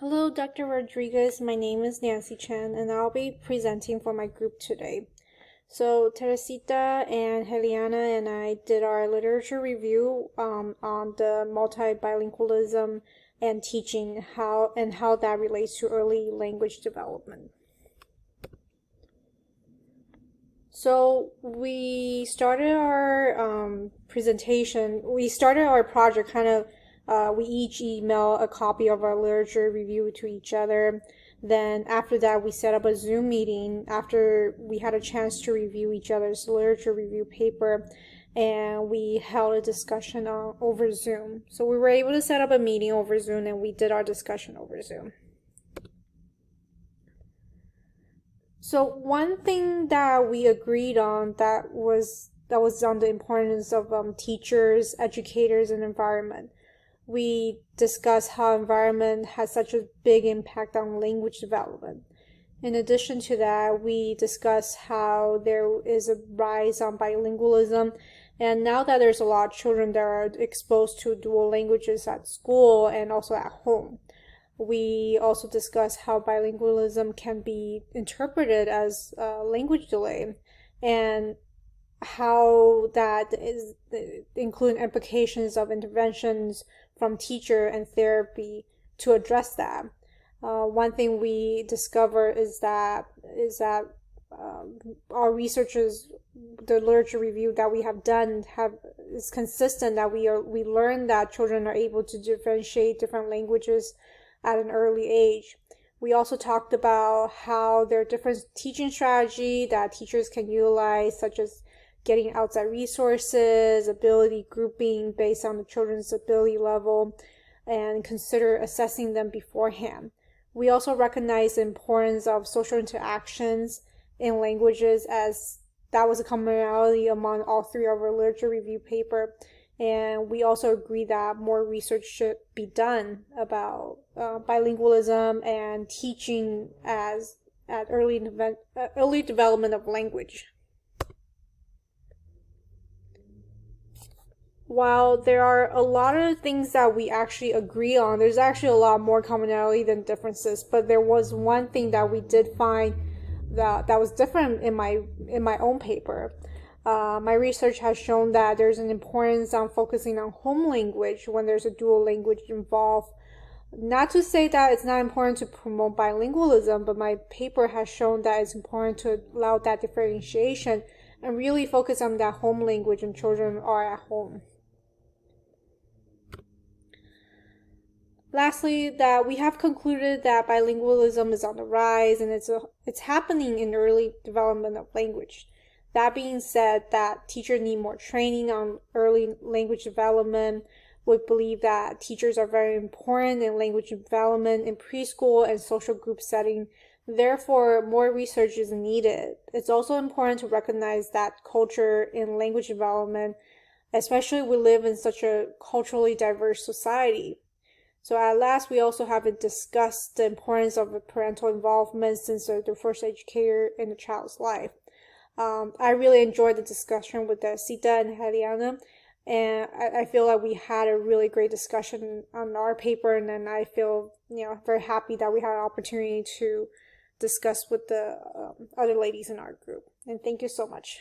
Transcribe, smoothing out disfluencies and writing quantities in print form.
Hello, Dr. Rodriguez. My name is Nancy Chen, and I'll be presenting for my group today. So, Teresita and Heliana and I did our literature review on the multibilingualism and teaching how that relates to early language development. So we started our presentation. We started our project we each email a copy of our literature review to each other. Then after that, we set up a Zoom meeting after we had a chance to review each other's literature review paper, and we held a discussion over Zoom. So we were able to set up a meeting over Zoom, and we did our discussion over Zoom. So one thing that we agreed on that was on the importance of teachers, educators, and environment. We discussed how environment has such a big impact on language development. In addition to that, we discussed how there is a rise on bilingualism, and now that there's a lot of children that are exposed to dual languages at school and also at home. We also discussed how bilingualism can be interpreted as language delay and how that is including implications of interventions from teacher and therapy to address that. One thing we discover is that our researchers, the literature review that we have done, is consistent that we learn that children are able to differentiate different languages at an early age. We also talked about how there are different teaching strategies that teachers can utilize, such as getting outside resources, ability grouping based on the children's ability level, and consider assessing them beforehand. We also recognize the importance of social interactions in languages, as that was a commonality among all three of our literature review paper. And we also agree that more research should be done about bilingualism and teaching at early development of language. While there are a lot of things that we actually agree on, there's actually a lot more commonality than differences. But there was one thing that we did find that was different in my own paper. My research has shown that there's an importance on focusing on home language when there's a dual language involved. Not to say that it's not important to promote bilingualism, but my paper has shown that it's important to allow that differentiation and really focus on that home language when children are at home. Lastly, that we have concluded that bilingualism is on the rise and it's happening in early development of language. That being said, that teachers need more training on early language development. We believe that teachers are very important in language development in preschool and social group setting. Therefore, more research is needed. It's also important to recognize that culture in language development, especially we live in such a culturally diverse society. So at last, we also haven't discussed the importance of parental involvement since they're the first educator in the child's life. I really enjoyed the discussion with Sita and Heliana, and I feel like we had a really great discussion on our paper, and then I feel very happy that we had an opportunity to discuss with the other ladies in our group. And thank you so much.